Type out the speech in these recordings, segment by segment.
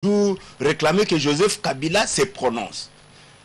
toujours réclamer que Joseph Kabila se prononce.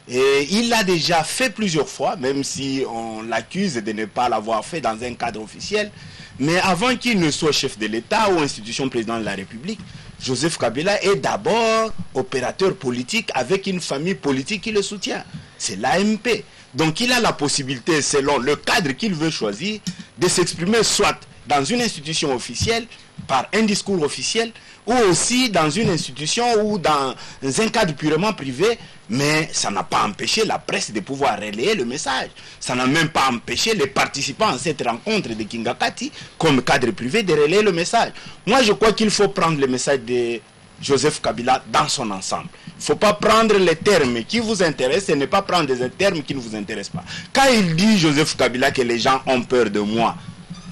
Et il l'a déjà fait plusieurs fois, même si on l'accuse de ne pas l'avoir fait dans un cadre officiel. Mais avant qu'il ne soit chef de l'État ou institution président de la République, Joseph Kabila est d'abord opérateur politique avec une famille politique qui le soutient. C'est l'AMP. Donc il a la possibilité, selon le cadre qu'il veut choisir, de s'exprimer soit dans une institution officielle, par un discours officiel, ou aussi dans une institution ou dans un cadre purement privé, mais ça n'a pas empêché la presse de pouvoir relayer le message. Ça n'a même pas empêché les participants à cette rencontre de Kingakati, comme cadre privé, de relayer le message. Moi, je crois qu'il faut prendre le message de Joseph Kabila dans son ensemble. Il ne faut pas prendre les termes qui vous intéressent et ne pas prendre des termes qui ne vous intéressent pas. Quand il dit, Joseph Kabila, que les gens ont peur de moi,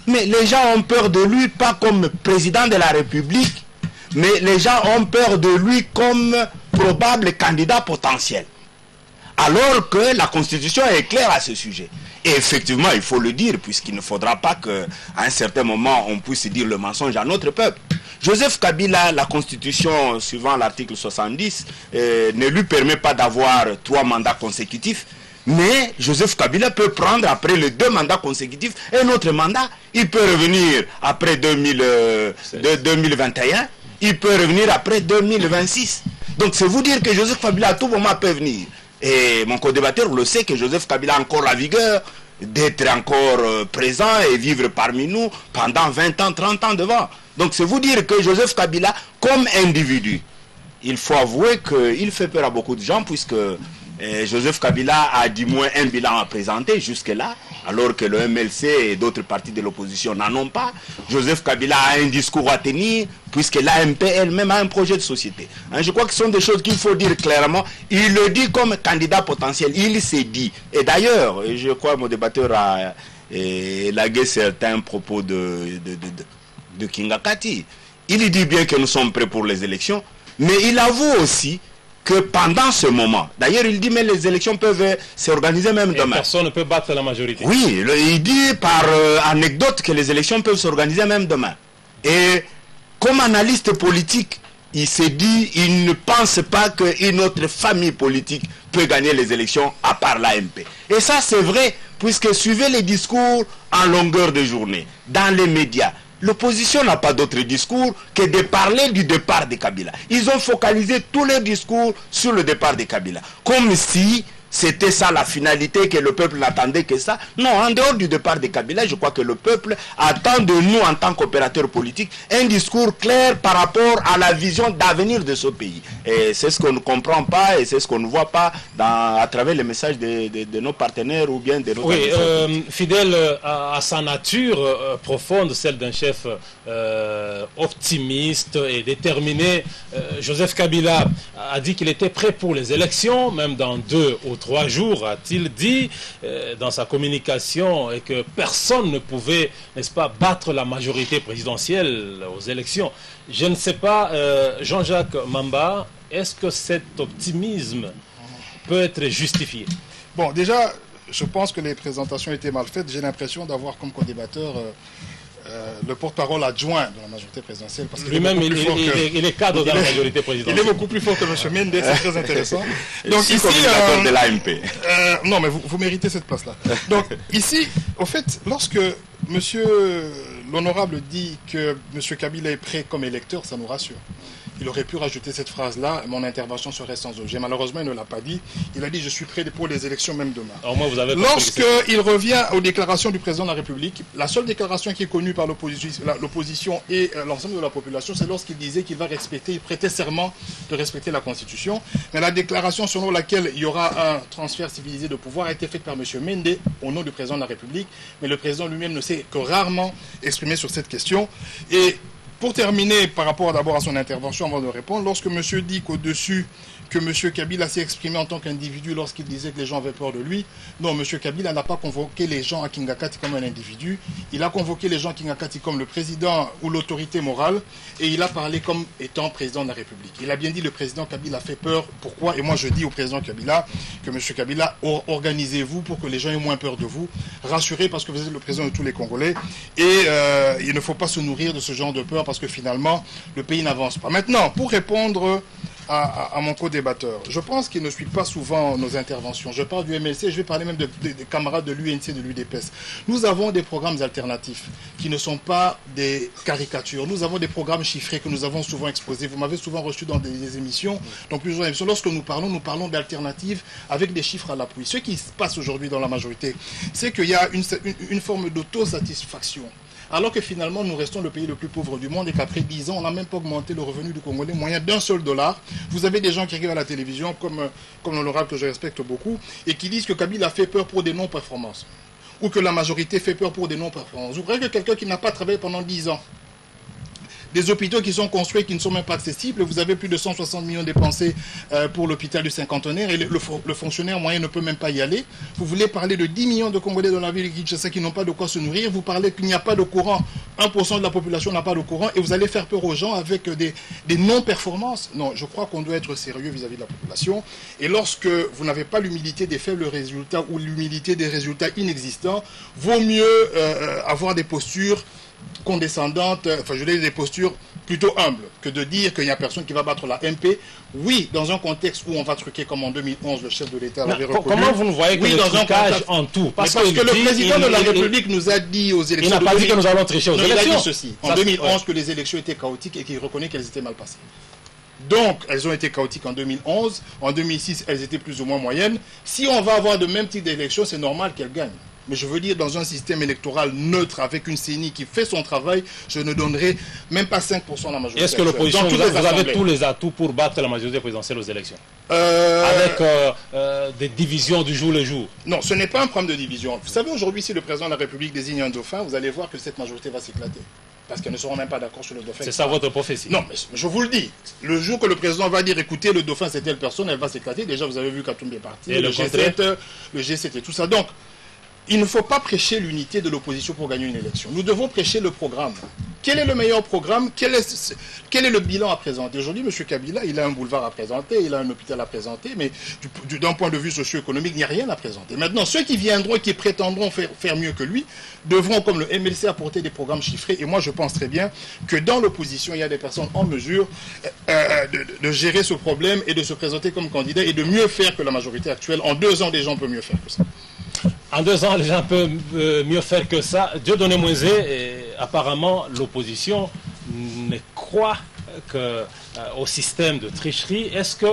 mais les gens ont peur de lui pas comme président de la République, mais les gens ont peur de lui comme probable candidat potentiel. Alors que la Constitution est claire à ce sujet. Et effectivement, il faut le dire, puisqu'il ne faudra pas qu'à un certain moment, on puisse dire le mensonge à notre peuple. Joseph Kabila, la Constitution, suivant l'article 70, ne lui permet pas d'avoir 3 mandats consécutifs. Mais Joseph Kabila peut prendre après les 2 mandats consécutifs un autre mandat. Il peut revenir après 2021. Il peut revenir après 2026. Donc c'est vous dire que Joseph Kabila à tout moment peut venir. Et mon co-débatteur le sait que Joseph Kabila a encore la vigueur d'être encore présent et vivre parmi nous pendant 20 ans, 30 ans devant. Donc c'est vous dire que Joseph Kabila, comme individu, il faut avouer qu'il fait peur à beaucoup de gens puisque Joseph Kabila a du moins un bilan à présenter jusque-là, alors que le MLC et d'autres partis de l'opposition n'en ont pas. Joseph Kabila a un discours à tenir, puisque l'AMP elle-même a un projet de société. Je crois que ce sont des choses qu'il faut dire clairement. Il le dit comme candidat potentiel, il s'est dit. Et d'ailleurs, je crois que mon débatteur a élagué certains propos de Kingakati. Il dit bien que nous sommes prêts pour les élections, mais il avoue aussi que pendant ce moment, d'ailleurs il dit mais les élections peuvent s'organiser même demain. Personne ne peut battre la majorité. Oui, il dit par anecdote que les élections peuvent s'organiser même demain. Et comme analyste politique, il s'est dit, il ne pense pas qu'une autre famille politique peut gagner les élections à part l'AMP. Et ça c'est vrai, puisque suivez les discours en longueur de journée, dans les médias. L'opposition n'a pas d'autre discours que de parler du départ de Kabila. Ils ont focalisé tous leurs discours sur le départ de Kabila. Comme si c'était ça la finalité, que le peuple n'attendait que ça. Non, en dehors du départ de Kabila, je crois que le peuple attend de nous, en tant qu'opérateurs politiques, un discours clair par rapport à la vision d'avenir de ce pays. Et c'est ce qu'on ne comprend pas et c'est ce qu'on ne voit pas à travers les messages de nos partenaires ou bien de nos... Oui, fidèle à sa nature profonde, celle d'un chef optimiste et déterminé, Joseph Kabila a dit qu'il était prêt pour les élections, même dans 2 ou 3 jours, a-t-il dit dans sa communication, et que personne ne pouvait, n'est-ce pas, battre la majorité présidentielle aux élections. Je ne sais pas, Jean-Jacques Mamba, est-ce que cet optimisme peut être justifié? Bon, déjà, je pense que les présentations étaient mal faites. J'ai l'impression d'avoir comme co-débatteur le porte-parole adjoint de la majorité présidentielle. Lui-même, il est cadre de la majorité présidentielle. Il est beaucoup plus fort que M. Mende, c'est très intéressant. Donc ici, de l'AMP. Non, mais vous méritez cette place-là. Donc ici, au fait, lorsque M. l'honorable dit que M. Kabila est prêt comme électeur, ça nous rassure. Il aurait pu rajouter cette phrase-là, mon intervention serait sans objet. Malheureusement, il ne l'a pas dit. Il a dit, je suis prêt pour les élections même demain. Lorsqu'il revient aux déclarations du président de la République, la seule déclaration qui est connue par l'opposition et l'ensemble de la population, c'est lorsqu'il disait qu'il va respecter, il prêtait serment de respecter la Constitution. Mais la déclaration selon laquelle il y aura un transfert civilisé de pouvoir a été faite par M. Mende au nom du président de la République. Mais le président lui-même ne s'est que rarement exprimé sur cette question. Et pour terminer, par rapport d'abord à son intervention, avant de répondre, lorsque monsieur dit qu'au-dessus, que M. Kabila s'est exprimé en tant qu'individu lorsqu'il disait que les gens avaient peur de lui, non, M. Kabila n'a pas convoqué les gens à Kingakati comme un individu, il a convoqué les gens à Kingakati comme le président ou l'autorité morale, et il a parlé comme étant président de la République. Il a bien dit le président Kabila fait peur, pourquoi? Et moi je dis au président Kabila que M. Kabila, organisez-vous pour que les gens aient moins peur de vous, rassurez parce que vous êtes le président de tous les Congolais, et il ne faut pas se nourrir de ce genre de peur parce que finalement, le pays n'avance pas. Maintenant, pour répondre à mon co-débatteur. Je pense qu'il ne suit pas souvent nos interventions. Je parle du MLC, je vais parler même des camarades de l'UNC, de l'UDPS. Nous avons des programmes alternatifs qui ne sont pas des caricatures. Nous avons des programmes chiffrés que nous avons souvent exposés. Vous m'avez souvent reçu dans des émissions, dans plusieurs émissions. Lorsque nous parlons d'alternatives avec des chiffres à l'appui. Ce qui se passe aujourd'hui dans la majorité, c'est qu'il y a une forme d'autosatisfaction. Alors que finalement, nous restons le pays le plus pauvre du monde et qu'après 10 ans, on n'a même pas augmenté le revenu du Congolais moyen d'un seul dollar. Vous avez des gens qui arrivent à la télévision, comme l'honorable que je respecte beaucoup, et qui disent que Kabila fait peur pour des non-performances. Ou que la majorité fait peur pour des non-performances. Vous croyez que quelqu'un qui n'a pas travaillé pendant 10 ans, des hôpitaux qui sont construits qui ne sont même pas accessibles. Vous avez plus de 160 millions dépensés pour l'hôpital du Cinquantenaire et le fonctionnaire moyen ne peut même pas y aller. Vous voulez parler de 10 millions de Congolais dans la ville de Kinshasa qui n'ont pas de quoi se nourrir. Vous parlez qu'il n'y a pas de courant. 1% de la population n'a pas de courant et vous allez faire peur aux gens avec des non-performances. Non, je crois qu'on doit être sérieux vis-à-vis de la population. Et lorsque vous n'avez pas l'humilité des faibles résultats ou l'humilité des résultats inexistants, vaut mieux avoir des postures condescendante, enfin je dis des postures plutôt humbles, que de dire qu'il n'y a personne qui va battre la MP. Oui, dans un contexte où on va truquer comme en 2011, le chef de l'État l'avait reconnu. Comment vous ne voyez que oui, le dans trucage un en tout? Parce que le président de la République nous a dit aux élections... Il n'a pas dit que nous allons tricher aux élections. Il a dit ceci, en 2011, que les élections étaient chaotiques et qu'il reconnaît qu'elles étaient mal passées. Donc, elles ont été chaotiques en 2011. En 2006, elles étaient plus ou moins moyennes. Si on va avoir de même type d'élections, c'est normal qu'elles gagnent. Mais je veux dire, dans un système électoral neutre, avec une CENI qui fait son travail, je ne donnerai même pas 5% à la majorité. Est-ce que l'opposition, vous avez tous les atouts pour battre la majorité présidentielle aux élections avec des divisions du jour le jour? Non, ce n'est pas un problème de division. Vous savez, aujourd'hui, si le président de la République désigne un dauphin, vous allez voir que cette majorité va s'éclater. Parce qu'elles ne seront même pas d'accord sur le dauphin. C'est ça votre prophétie? Non, mais je vous le dis. Le jour que le président va dire, écoutez, le dauphin c'est telle personne, elle va s'éclater. Déjà, vous avez vu Katumbi est parti. Et le G7 et tout ça. Donc, il ne faut pas prêcher l'unité de l'opposition pour gagner une élection. Nous devons prêcher le programme. Quel est le meilleur programme? Quel est le bilan à présenter? Aujourd'hui, M. Kabila, il a un boulevard à présenter, il a un hôpital à présenter, mais d'un point de vue socio-économique, il n'y a rien à présenter. Maintenant, ceux qui viendront et qui prétendront faire mieux que lui, devront, comme le MLC, apporter des programmes chiffrés. Et moi, je pense très bien que dans l'opposition, il y a des personnes en mesure de gérer ce problème et de se présenter comme candidat et de mieux faire que la majorité actuelle. En 2 ans, des gens peuvent mieux faire que ça. En 2 ans, les gens peuvent mieux faire que ça. Dieudonné Moïse, apparemment, l'opposition ne croit qu'au système de tricherie. Est-ce que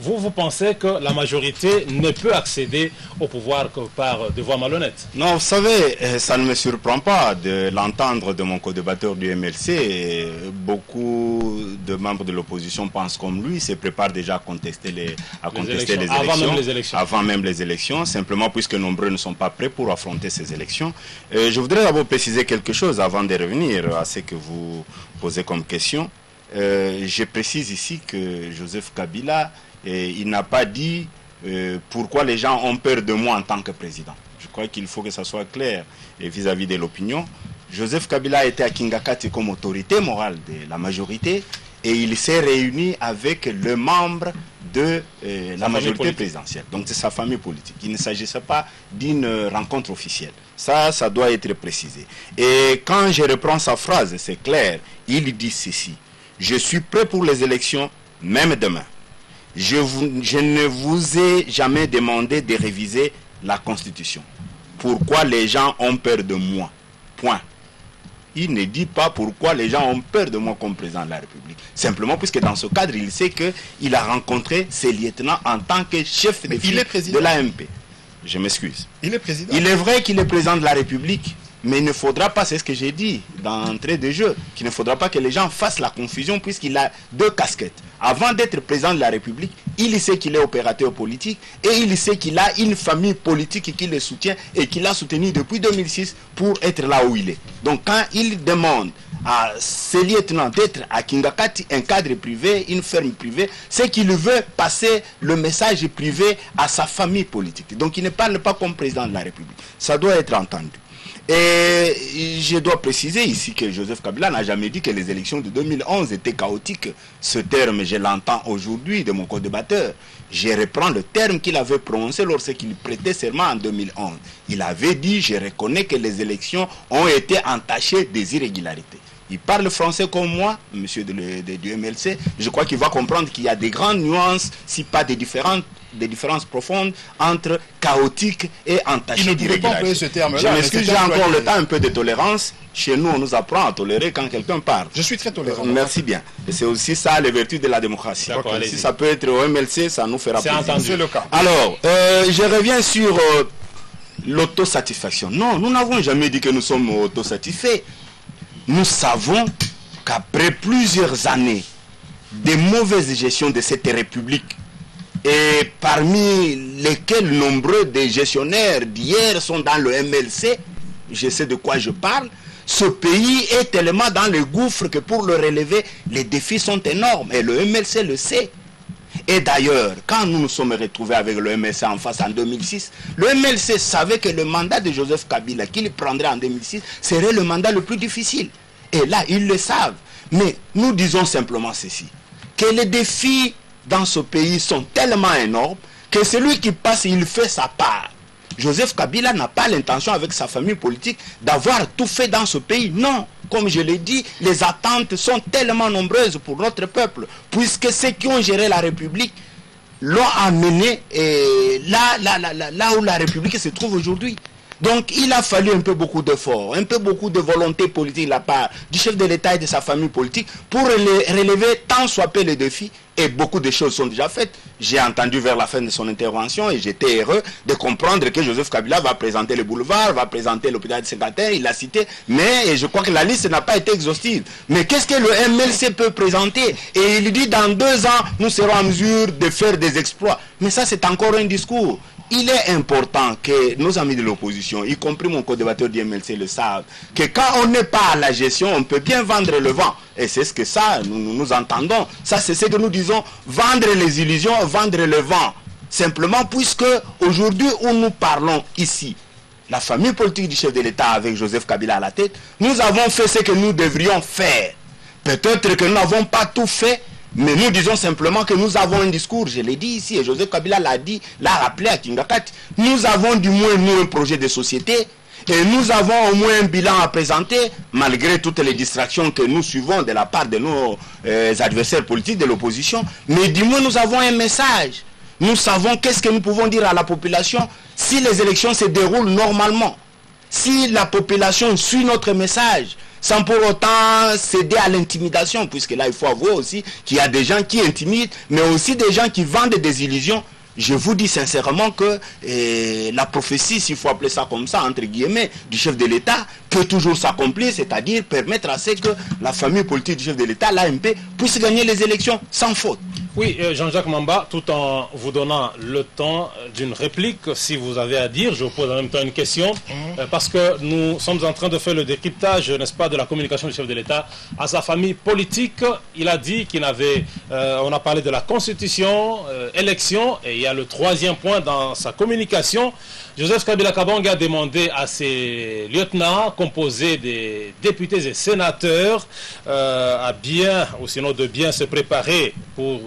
vous pensez que la majorité ne peut accéder au pouvoir que par des voies malhonnêtes? Non, vous savez, ça ne me surprend pas de l'entendre de mon co-débatteur du MLC. Beaucoup de membres de l'opposition pensent comme lui, se préparent déjà à contester les élections. Avant même les élections, simplement puisque nombreux ne sont pas prêts pour affronter ces élections. Je voudrais d'abord préciser quelque chose avant de revenir à ce que vous posez comme question. Je précise ici que Joseph Kabila, il n'a pas dit pourquoi les gens ont peur de moi en tant que président. Je crois qu'il faut que ça soit clair vis-à-vis de l'opinion. Joseph Kabila était à Kingakati comme autorité morale de la majorité et il s'est réuni avec le membre de la majorité présidentielle, donc de sa famille politique. Il ne s'agissait pas d'une rencontre officielle. Ça doit être précisé. Et quand je reprends sa phrase, c'est clair, il dit ceci: je suis prêt pour les élections, même demain. Je ne vous ai jamais demandé de réviser la Constitution. Pourquoi les gens ont peur de moi? Point. Il ne dit pas pourquoi les gens ont peur de moi comme président de la République. Simplement puisque dans ce cadre, il sait qu'il a rencontré ses lieutenants en tant que chef de file de l'AMP. Je m'excuse. Il est président. Il est vrai qu'il est président de la République, mais il ne faudra pas, c'est ce que j'ai dit d'entrée de jeu, qu'il ne faudra pas que les gens fassent la confusion puisqu'il a 2 casquettes. Avant d'être président de la République, il sait qu'il est opérateur politique et il sait qu'il a une famille politique qui le soutient et qu'il a soutenu depuis 2006 pour être là où il est. Donc quand il demande à ses lieutenants d'être à Kingakati, un cadre privé, une ferme privée, c'est qu'il veut passer le message privé à sa famille politique. Donc il ne parle pas comme président de la République. Ça doit être entendu. Et je dois préciser ici que Joseph Kabila n'a jamais dit que les élections de 2011 étaient chaotiques. Ce terme, je l'entends aujourd'hui de mon co-débatteur. Je reprends le terme qu'il avait prononcé lorsqu'il prêtait serment en 2011. Il avait dit: je reconnais que les élections ont été entachées des irrégularités. il parle français comme moi, monsieur du MLC, je crois qu'il va comprendre qu'il y a des grandes nuances, si pas des différences profondes entre chaotique et entaché d'irrégularité. Je m'excuse, j'ai encore le temps, un peu de tolérance. Chez nous, on nous apprend à tolérer quand quelqu'un parle. Je suis très tolérant. Merci bien. Et c'est aussi ça les vertus de la démocratie. Si ça peut être au MLC, ça nous fera plaisir. C'est le cas. Alors, je reviens sur l'autosatisfaction. Non, nous n'avons jamais dit que nous sommes autosatisfaits. Nous savons qu'après plusieurs années de mauvaise gestion de cette république, et parmi lesquels nombreux des gestionnaires d'hier sont dans le MLC, je sais de quoi je parle, ce pays est tellement dans le gouffre que pour le relever, les défis sont énormes et le MLC le sait. Et d'ailleurs, quand nous nous sommes retrouvés avec le MLC en face en 2006, le MLC savait que le mandat de Joseph Kabila qu'il prendrait en 2006 serait le mandat le plus difficile. Et là, ils le savent. Mais nous disons simplement ceci, que les défis dans ce pays sont tellement énormes que celui qui passe, il fait sa part. Joseph Kabila n'a pas l'intention avec sa famille politique d'avoir tout fait dans ce pays. Non, comme je l'ai dit, les attentes sont tellement nombreuses pour notre peuple, puisque ceux qui ont géré la République l'ont amené là où la République se trouve aujourd'hui. Donc il a fallu beaucoup d'efforts, beaucoup de volonté politique de la part du chef de l'État et de sa famille politique pour relever tant soit peu les défis, et beaucoup de choses sont déjà faites. J'ai entendu vers la fin de son intervention et j'étais heureux de comprendre que Joseph Kabila va présenter le boulevard, va présenter l'hôpital de Sécataire, il l'a cité, mais je crois que la liste n'a pas été exhaustive. Mais qu'est-ce que le MLC peut présenter? Et il dit dans 2 ans, nous serons en mesure de faire des exploits. Mais ça, c'est encore un discours. Il est important que nos amis de l'opposition, y compris mon co-débatteur du MLC, le savent, que quand on n'est pas à la gestion, on peut bien vendre le vent. Et c'est ce que ça, nous entendons. Ça, c'est ce que nous disons, vendre les illusions, vendre le vent. Simplement, puisque aujourd'hui où nous parlons ici, la famille politique du chef de l'État avec Joseph Kabila à la tête, nous avons fait ce que nous devrions faire. Peut-être que nous n'avons pas tout fait, mais nous disons simplement que nous avons un discours, je l'ai dit ici, et Joseph Kabila l'a dit, l'a rappelé à Kingakati. Nous avons du moins, nous, un projet de société, et nous avons au moins un bilan à présenter, malgré toutes les distractions que nous suivons de la part de nos adversaires politiques de l'opposition. Mais du moins, nous avons un message. Nous savons qu'est-ce que nous pouvons dire à la population si les élections se déroulent normalement. Si la population suit notre message, sans pour autant céder à l'intimidation, puisque là, il faut avouer aussi qu'il y a des gens qui intimident, mais aussi des gens qui vendent des illusions. Je vous dis sincèrement que la prophétie, s'il faut appeler ça comme ça, entre guillemets, du chef de l'État, peut toujours s'accomplir, c'est-à-dire permettre à ce que la famille politique du chef de l'État, l'AMP, puisse gagner les élections sans faute. Oui, Jean-Jacques Mamba, tout en vous donnant le temps d'une réplique, si vous avez à dire, je vous pose en même temps une question, parce que nous sommes en train de faire le décryptage, n'est-ce pas, de la communication du chef de l'État à sa famille politique. Il a dit qu'il avait, on a parlé de la Constitution, élection, et il y a le 3e point dans sa communication. Joseph Kabila Kabange a demandé à ses lieutenants, composés des députés et sénateurs, à bien, ou sinon de bien se préparer pour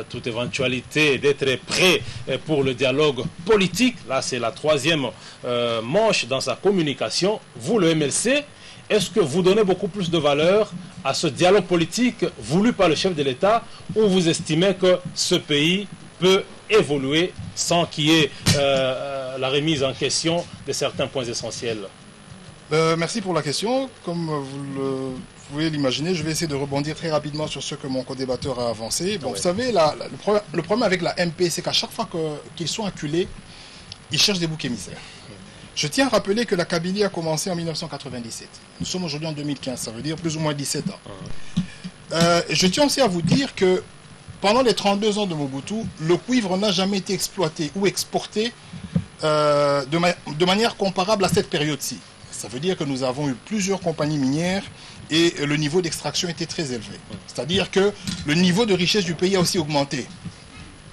toute éventualité, d'être prêt pour le dialogue politique. Là, c'est la 3e manche dans sa communication. Vous, le MLC, est-ce que vous donnez beaucoup plus de valeur à ce dialogue politique voulu par le chef de l'État, ou vous estimez que ce pays peut évoluer sans qu'il y ait la remise en question de certains points essentiels? Merci pour la question. Comme vous pouvez l'imaginer, je vais essayer de rebondir très rapidement sur ce que mon co-débatteur a avancé. Bon, vous savez, le problème avec la MP, c'est qu'à chaque fois qu'ils sont acculés, ils cherchent des boucs émissaires. Je tiens à rappeler que la Kabylie a commencé en 1997. Nous sommes aujourd'hui en 2015, ça veut dire plus ou moins 17 ans. Je tiens aussi à vous dire que pendant les 32 ans de Mobutu, le cuivre n'a jamais été exploité ou exporté de manière comparable à cette période-ci. Ça veut dire que nous avons eu plusieurs compagnies minières et le niveau d'extraction était très élevé. C'est-à-dire que le niveau de richesse du pays a aussi augmenté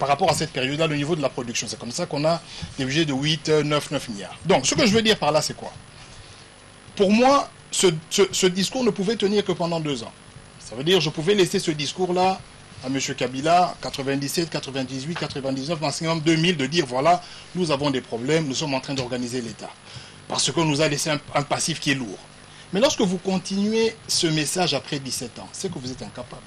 par rapport à cette période-là, le niveau de la production. C'est comme ça qu'on a des budgets de 8, 9 milliards. Donc, ce que je veux dire par là, c'est quoi? Pour moi, ce discours ne pouvait tenir que pendant 2 ans. Ça veut dire que je pouvais laisser ce discours-là à M. Kabila, 97, 98, 99, maximum 2000, de dire, voilà, nous avons des problèmes, nous sommes en train d'organiser l'État. Parce qu'on nous a laissé un passif qui est lourd. Mais lorsque vous continuez ce message après 17 ans, c'est que vous êtes incapable.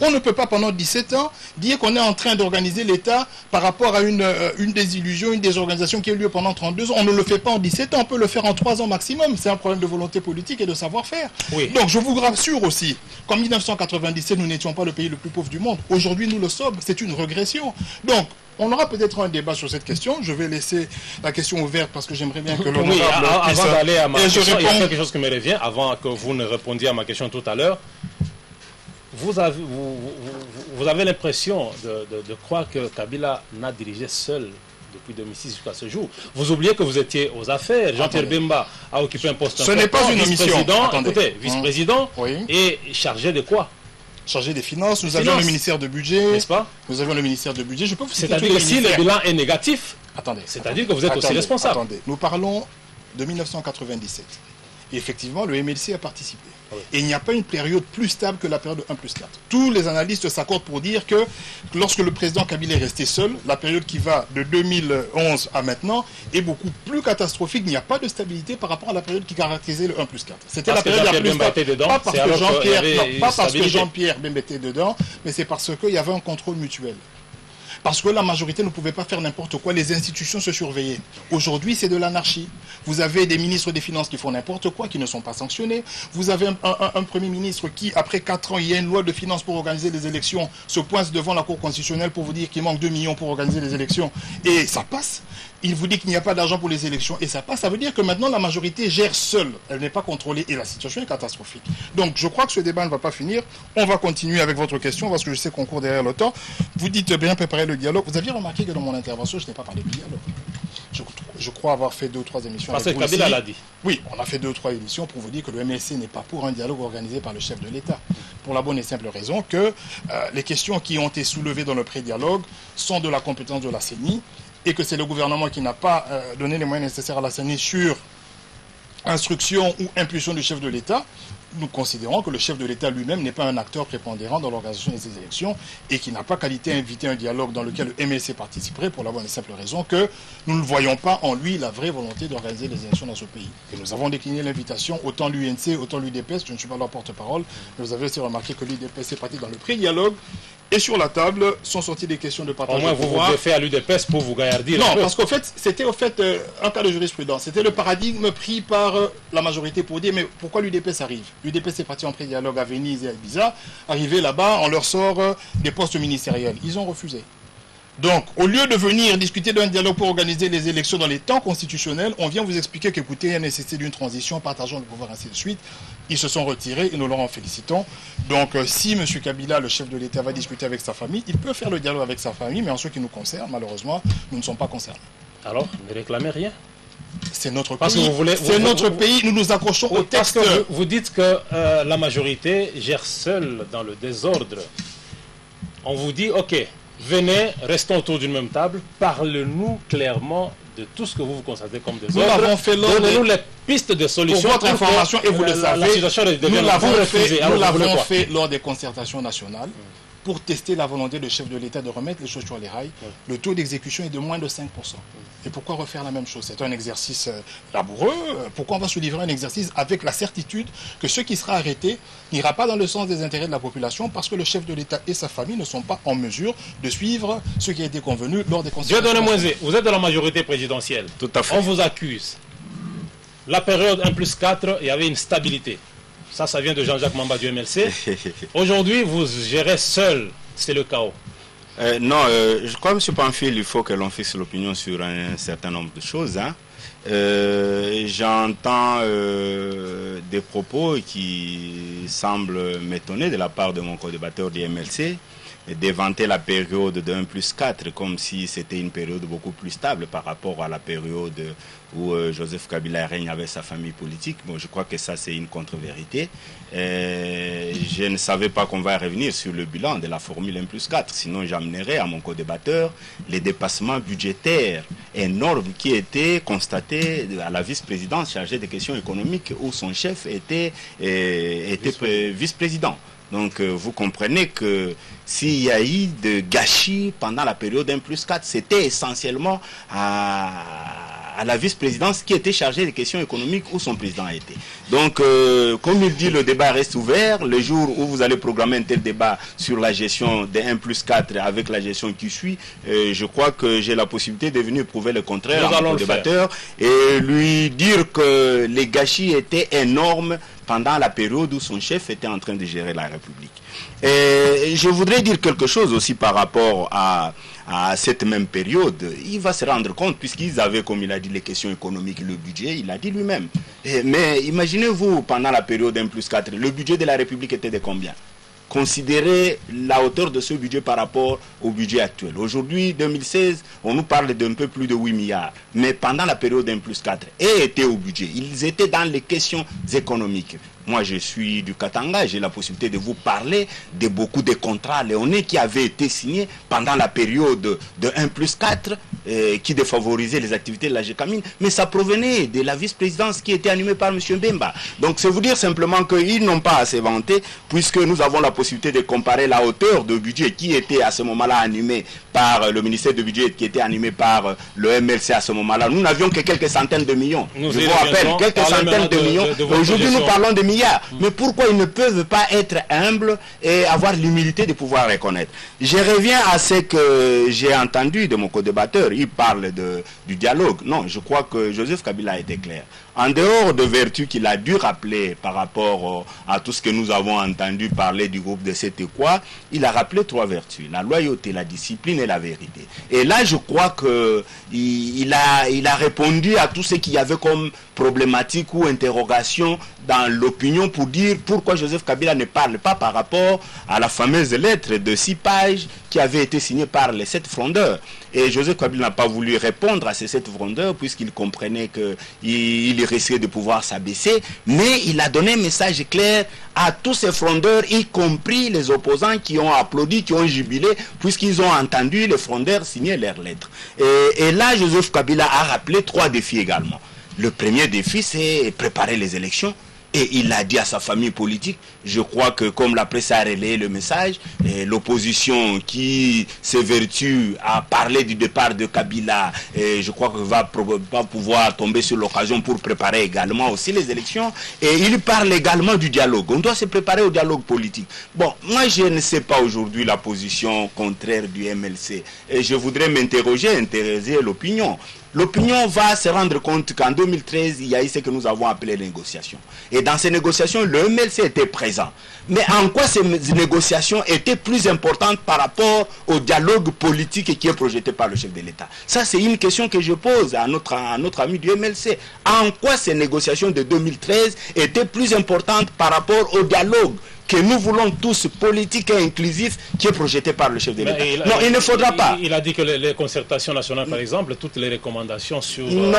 On ne peut pas pendant 17 ans dire qu'on est en train d'organiser l'État par rapport à une désillusion, une désorganisation qui a eu lieu pendant 32 ans. On ne le fait pas en 17 ans, on peut le faire en 3 ans maximum. C'est un problème de volonté politique et de savoir-faire. Oui. Donc je vous rassure aussi, qu'en 1997, nous n'étions pas le pays le plus pauvre du monde. Aujourd'hui, nous le sommes. C'est une régression. Donc, on aura peut-être un débat sur cette question. Je vais laisser la question ouverte parce que j'aimerais bien que l'honorable... Oui, avant d'aller à ma question, il y a quelque réponds... chose qui me revient, avant que vous ne répondiez à ma question tout à l'heure. Vous avez l'impression de croire que Kabila n'a dirigé seul depuis 2006 jusqu'à ce jour. Vous oubliez que vous étiez aux affaires. Jean-Pierre Bemba a occupé un poste important. Ce n'est pas une émission. Écoutez, vice-président et chargé de quoi? Chargé des finances. Nous avions le ministère de budget. N'est-ce pas? Nous avions le ministère de budget. Je peux vous citer C'est-à-dire que si le bilan est négatif, c'est-à-dire que vous êtes aussi responsable. Attendez, nous parlons de 1997. Et effectivement, le MLC a participé. Oui. Et il n'y a pas une période plus stable que la période de 1+4. Tous les analystes s'accordent pour dire que lorsque le président Kabila est resté seul, la période qui va de 2011 à maintenant est beaucoup plus catastrophique. Il n'y a pas de stabilité par rapport à la période qui caractérisait le 1+4. C'était la période la plus stable. Pas parce que Jean-Pierre Bemba était dedans, mais c'est parce qu'il y avait un contrôle mutuel. Parce que la majorité ne pouvait pas faire n'importe quoi, les institutions se surveillaient. Aujourd'hui, c'est de l'anarchie. Vous avez des ministres des Finances qui font n'importe quoi, qui ne sont pas sanctionnés. Vous avez un Premier ministre qui, après 4 ans, il y a une loi de finances pour organiser les élections, se pointe devant la Cour constitutionnelle pour vous dire qu'il manque 2 millions pour organiser les élections. Et ça passe. Il vous dit qu'il n'y a pas d'argent pour les élections et ça passe. Ça veut dire que maintenant, la majorité gère seule. Elle n'est pas contrôlée et la situation est catastrophique. Donc, je crois que ce débat ne va pas finir. On va continuer avec votre question parce que je sais qu'on court derrière le temps. Vous dites bien préparer le dialogue. Vous aviez remarqué que dans mon intervention, je n'ai pas parlé du dialogue. Je crois avoir fait 2 ou 3 émissions. Parce que Kabila l'a dit. Oui, on a fait 2 ou 3 émissions pour vous dire que le MLC n'est pas pour un dialogue organisé par le chef de l'État. Pour la bonne et simple raison que les questions qui ont été soulevées dans le pré-dialogue sont de la compétence de la CENI et que c'est le gouvernement qui n'a pas donné les moyens nécessaires à la CENI sur instruction ou impulsion du chef de l'État. Nous considérons que le chef de l'État lui-même n'est pas un acteur prépondérant dans l'organisation de ces élections et qui n'a pas qualité à inviter un dialogue dans lequel le MLC participerait pour la bonne et simple raison que nous ne voyons pas en lui la vraie volonté d'organiser les élections dans ce pays. Et nous avons décliné l'invitation, autant l'UNC, autant l'UDPS, je ne suis pas leur porte-parole, mais vous avez aussi remarqué que l'UDPS est parti dans le pré-dialogue et sur la table sont sorties des questions de partage de pouvoir. Au moins, vous fait à l'UDPS pour vous gaillardir. Non, parce qu'en fait, c'était un cas de jurisprudence. C'était le paradigme pris par la majorité pour dire, mais pourquoi l'UDPS arrive? L'UDPS est parti en pré-dialogue à Venise et à Ibiza. Arrivé là-bas, on leur sort des postes ministériels. Ils ont refusé. Donc, au lieu de venir discuter d'un dialogue pour organiser les élections dans les temps constitutionnels, on vient vous expliquer qu'écoutez, il y a nécessité d'une transition, partageons le pouvoir, ainsi de suite. Ils se sont retirés et nous leur en félicitons. Donc, si M. Kabila, le chef de l'État, va discuter avec sa famille, il peut faire le dialogue avec sa famille, mais en ce qui nous concerne, malheureusement, nous ne sommes pas concernés. Alors, ne réclamez rien. C'est notre pays. C'est notre pays, nous nous accrochons au texte. Parce que vous dites que la majorité gère seule dans le désordre. On vous dit, ok, venez, restons autour d'une même table, parlez-nous clairement de tout ce que vous constatez comme désordre. Nous l'avons fait donnez-nous les pistes de solutions. Pour votre information, et vous le savez, nous l'avons fait lors des concertations nationales. Pour tester la volonté du chef de l'État de remettre les choses sur les rails, le taux d'exécution est de moins de 5%. Et pourquoi refaire la même chose? C'est un exercice laboureux. Pourquoi on va se livrer un exercice avec la certitude que ce qui sera arrêté n'ira pas dans le sens des intérêts de la population parce que le chef de l'État et sa famille ne sont pas en mesure de suivre ce qui a été convenu lors des concertations nationales. Vous êtes dans la majorité présidentielle. Tout à fait. On vous accuse. La période 1+4, il y avait une stabilité. Ça vient de Jean-Jacques Mamba du MLC. Aujourd'hui, vous gérez seul. C'est le chaos. Non, je crois, M. Pamphile, il faut que l'on fixe l'opinion sur un certain nombre de choses. Hein. J'entends des propos qui semblent m'étonner de la part de mon co-débatteur du MLC, d'éventer la période de 1+4 comme si c'était une période beaucoup plus stable par rapport à la période où Joseph Kabila règne avec sa famille politique. Bon, je crois que ça, c'est une contre-vérité. Je ne savais pas qu'on va revenir sur le bilan de la formule 1+4, sinon j'amènerais à mon co-débatteur les dépassements budgétaires énormes qui étaient constatés à la vice-présidence chargée des questions économiques où son chef était vice-président. Donc vous comprenez que s'il y a eu de gâchis pendant la période 1+4, c'était essentiellement à à la vice-présidence qui était chargée des questions économiques où son président a été. Donc, comme il dit, le débat reste ouvert. Le jour où vous allez programmer un tel débat sur la gestion des 1+4 avec la gestion qui suit, je crois que j'ai la possibilité de venir prouver le contraire à mon débatteur et lui dire que les gâchis étaient énormes pendant la période où son chef était en train de gérer la République. Et je voudrais dire quelque chose aussi par rapport à cette même période. Il va se rendre compte, puisqu'ils avaient, comme il a dit, les questions économiques, le budget, il l'a dit lui-même. Mais imaginez-vous, pendant la période 1+4, le budget de la République était de combien? Considérez la hauteur de ce budget par rapport au budget actuel. Aujourd'hui, 2016, on nous parle d'un peu plus de 8 milliards. Mais pendant la période 1+4, et étaient au budget. Ils étaient dans les questions économiques. Moi, je suis du Katanga, j'ai la possibilité de vous parler de beaucoup de contrats léonais qui avaient été signés pendant la période de 1+4 qui défavorisaient les activités de la GECAMINE, mais ça provenait de la vice-présidence qui était animée par M. Mbemba. Donc, c'est vous dire simplement qu'ils n'ont pas à se vanter, puisque nous avons la possibilité de comparer la hauteur de budget qui était à ce moment-là animée par le ministère du budget, qui était animé par le MLC à ce moment-là. Nous n'avions que quelques centaines de millions. Je vous rappelle, quelques centaines de millions. Aujourd'hui, nous parlons de milliards. Mais pourquoi ils ne peuvent pas être humbles et avoir l'humilité de pouvoir reconnaître? Je reviens à ce que j'ai entendu de mon co-débatteur. Il parle du dialogue. Non, je crois que Joseph Kabila a été clair. En dehors de vertus qu'il a dû rappeler par rapport à tout ce que nous avons entendu parler du groupe de Sété-Quoi, il a rappelé 3 vertus: la loyauté, la discipline et la vérité. Et là, je crois que il a répondu à tout ce qu'il y avait comme problématique ou interrogation dans l'opinion pour dire pourquoi Joseph Kabila ne parle pas par rapport à la fameuse lettre de 6 pages qui avait été signée par les 7 frondeurs. Et Joseph Kabila n'a pas voulu répondre à ces 7 frondeurs puisqu'il comprenait qu'il risquait de pouvoir s'abaisser, mais il a donné un message clair à tous ces frondeurs, y compris les opposants qui ont applaudi, qui ont jubilé, puisqu'ils ont entendu les frondeurs signer leurs lettres. Et là, Joseph Kabila a rappelé 3 défis également. Le premier défi, c'est préparer les élections. Et il a dit à sa famille politique, je crois que comme la presse a relayé le message, l'opposition qui s'évertue à parler du départ de Kabila, je crois que va pouvoir tomber sur l'occasion pour préparer également aussi les élections. Et il parle également du dialogue. On doit se préparer au dialogue politique. Bon, moi je ne sais pas aujourd'hui la position contraire du MLC. Et je voudrais intéresser l'opinion. L'opinion va se rendre compte qu'en 2013, il y a eu ce que nous avons appelé négociations. Et dans ces négociations, le MLC était présent. Mais en quoi ces négociations étaient plus importantes par rapport au dialogue politique qui est projeté par le chef de l'État? Ça, c'est une question que je pose à notre ami du MLC. En quoi ces négociations de 2013 étaient plus importantes par rapport au dialogue que nous voulons tous, politique et inclusif, qui est projeté par le chef de l'État? Non, il ne faudra pas. Il a dit que les concertations nationales, par exemple, toutes les recommandations sur... Non.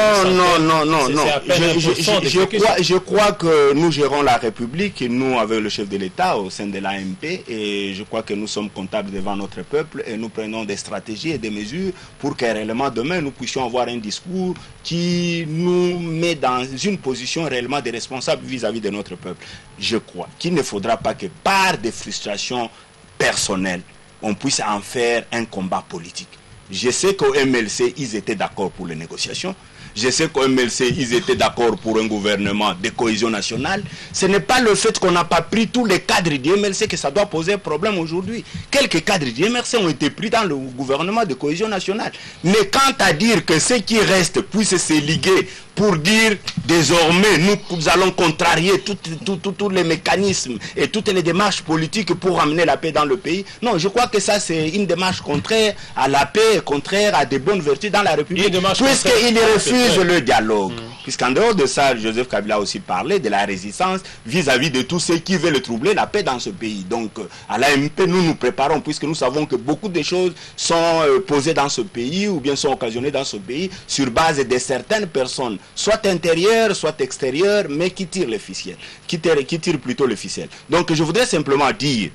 Je crois que nous gérons la République, nous, avec le chef de l'État, au sein de l'AMP, et je crois que nous sommes comptables devant notre peuple, et nous prenons des stratégies et des mesures pour que réellement demain, nous puissions avoir un discours qui nous met dans une position réellement de responsable vis-à-vis de notre peuple. Je crois qu'il ne faudra pas que par des frustrations personnelles, on puisse en faire un combat politique. Je sais qu'au MLC, ils étaient d'accord pour les négociations. Je sais qu'au MLC, ils étaient d'accord pour un gouvernement de cohésion nationale. Ce n'est pas le fait qu'on n'a pas pris tous les cadres du MLC que ça doit poser un problème aujourd'hui. Quelques cadres du MLC ont été pris dans le gouvernement de cohésion nationale. Mais quant à dire que ceux qui restent puissent se liguer pour dire désormais nous allons contrarier tous les mécanismes et toutes les démarches politiques pour amener la paix dans le pays. Non, je crois que ça c'est une démarche contraire à la paix, contraire à des bonnes vertus dans la République, puisqu'il refuse le dialogue. Puisqu'en dehors de ça, Joseph Kabila a aussi parlé de la résistance vis-à-vis de tous ceux qui veulent troubler la paix dans ce pays. Donc à l'AMP, nous nous préparons puisque nous savons que beaucoup de choses sont posées dans ce pays ou bien sont occasionnées dans ce pays sur base de certaines personnes, soit intérieures, soit extérieures, mais qui tirent les ficelles, qui tirent plutôt les ficelles. Donc je voudrais simplement dire,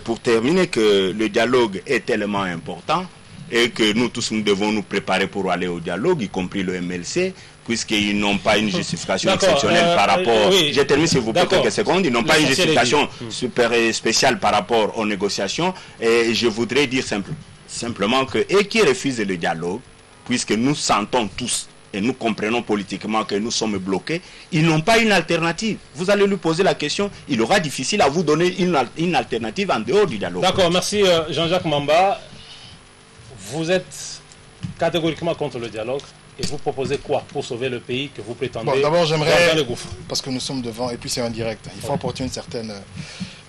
pour terminer, que le dialogue est tellement important et que nous tous nous devons nous préparer pour aller au dialogue, y compris le MLC, puisqu'ils n'ont pas une justification exceptionnelle par rapport... Oui, je termine s'il vous plaît quelques secondes. Ils n'ont pas une justification super spéciale par rapport aux négociations. Et je voudrais dire simplement que, et qui refusent le dialogue, puisque nous sentons tous et nous comprenons politiquement que nous sommes bloqués, ils n'ont pas une alternative. Vous allez lui poser la question, il aura difficile à vous donner une alternative en dehors du dialogue. D'accord, merci Jean-Jacques Mamba. Vous êtes catégoriquement contre le dialogue et vous proposez quoi pour sauver le pays que vous prétendez bon, d'abord, j'aimerais, dans le gouffre? parce que nous sommes devant, et puis c'est indirect, il faut apporter une certaine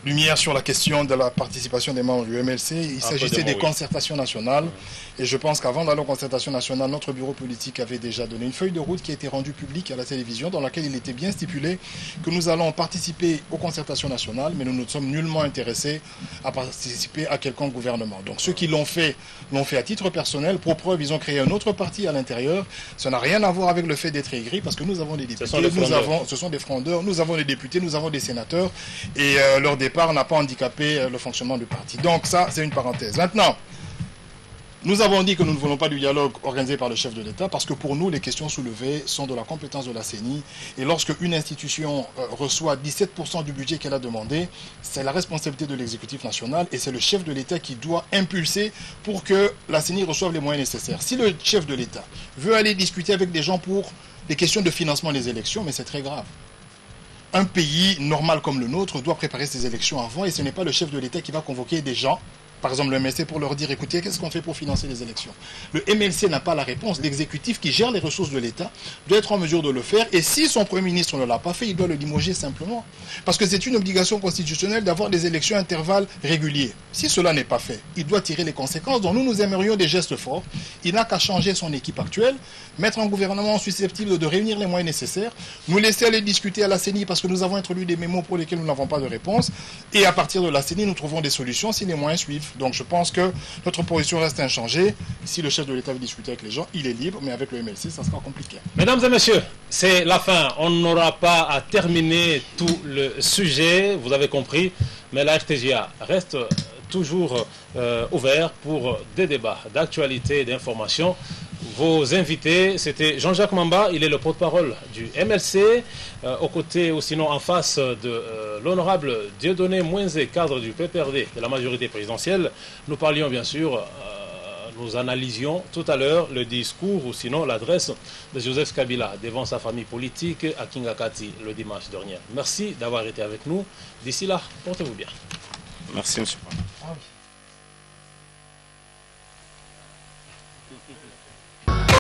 lumière sur la question de la participation des membres du MLC. Il s'agissait des concertations nationales. Et je pense qu'avant d'aller aux concertations nationales, notre bureau politique avait déjà donné une feuille de route qui a été rendue publique à la télévision, dans laquelle il était bien stipulé que nous allons participer aux concertations nationales, mais nous ne sommes nullement intéressés à participer à quelconque gouvernement. Donc ceux qui l'ont fait à titre personnel. Pour preuve, ils ont créé un autre parti à l'intérieur. Ça n'a rien à voir avec le fait d'être aigri, parce que nous avons des députés, ce sont des frondeurs, nous avons des députés, nous avons des sénateurs, et leur départ n'a pas handicapé le fonctionnement du parti. Donc ça, c'est une parenthèse. Maintenant, nous avons dit que nous ne voulons pas du dialogue organisé par le chef de l'État parce que pour nous, les questions soulevées sont de la compétence de la CENI. Et lorsque une institution reçoit 17% du budget qu'elle a demandé, c'est la responsabilité de l'exécutif national et c'est le chef de l'État qui doit impulser pour que la CENI reçoive les moyens nécessaires. Si le chef de l'État veut aller discuter avec des gens pour des questions de financement des élections, mais c'est très grave. Un pays normal comme le nôtre doit préparer ses élections avant et ce n'est pas le chef de l'État qui va convoquer des gens, par exemple le MLC, pour leur dire écoutez, qu'est-ce qu'on fait pour financer les élections? Le MLC n'a pas la réponse. L'exécutif qui gère les ressources de l'État doit être en mesure de le faire et si son Premier ministre ne l'a pas fait, il doit le limoger simplement. Parce que c'est une obligation constitutionnelle d'avoir des élections à intervalles réguliers. Si cela n'est pas fait, il doit tirer les conséquences dont nous aimerions des gestes forts. Il n'a qu'à changer son équipe actuelle, mettre un gouvernement susceptible de réunir les moyens nécessaires, nous laisser aller discuter à la CENI parce que nous avons introduit des mémos pour lesquels nous n'avons pas de réponse et à partir de la CENI, nous trouvons des solutions si les moyens suivent. Donc je pense que notre position reste inchangée. Si le chef de l'État veut discuter avec les gens, il est libre, mais avec le MLC, ça sera compliqué. Mesdames et messieurs, c'est la fin. On n'aura pas à terminer tout le sujet, vous avez compris, mais la RTGA reste toujours ouvert pour des débats d'actualité et d'information. Vos invités, c'était Jean-Jacques Mamba, il est le porte-parole du MLC, aux côtés ou sinon en face de l'honorable Dieudonné Mouenzé, cadre du PPRD de la majorité présidentielle. Nous parlions bien sûr, nous analysions tout à l'heure le discours ou sinon l'adresse de Joseph Kabila devant sa famille politique à Kingakati le dimanche dernier. Merci d'avoir été avec nous. D'ici là, portez-vous bien. Merci, monsieur. Ah oui.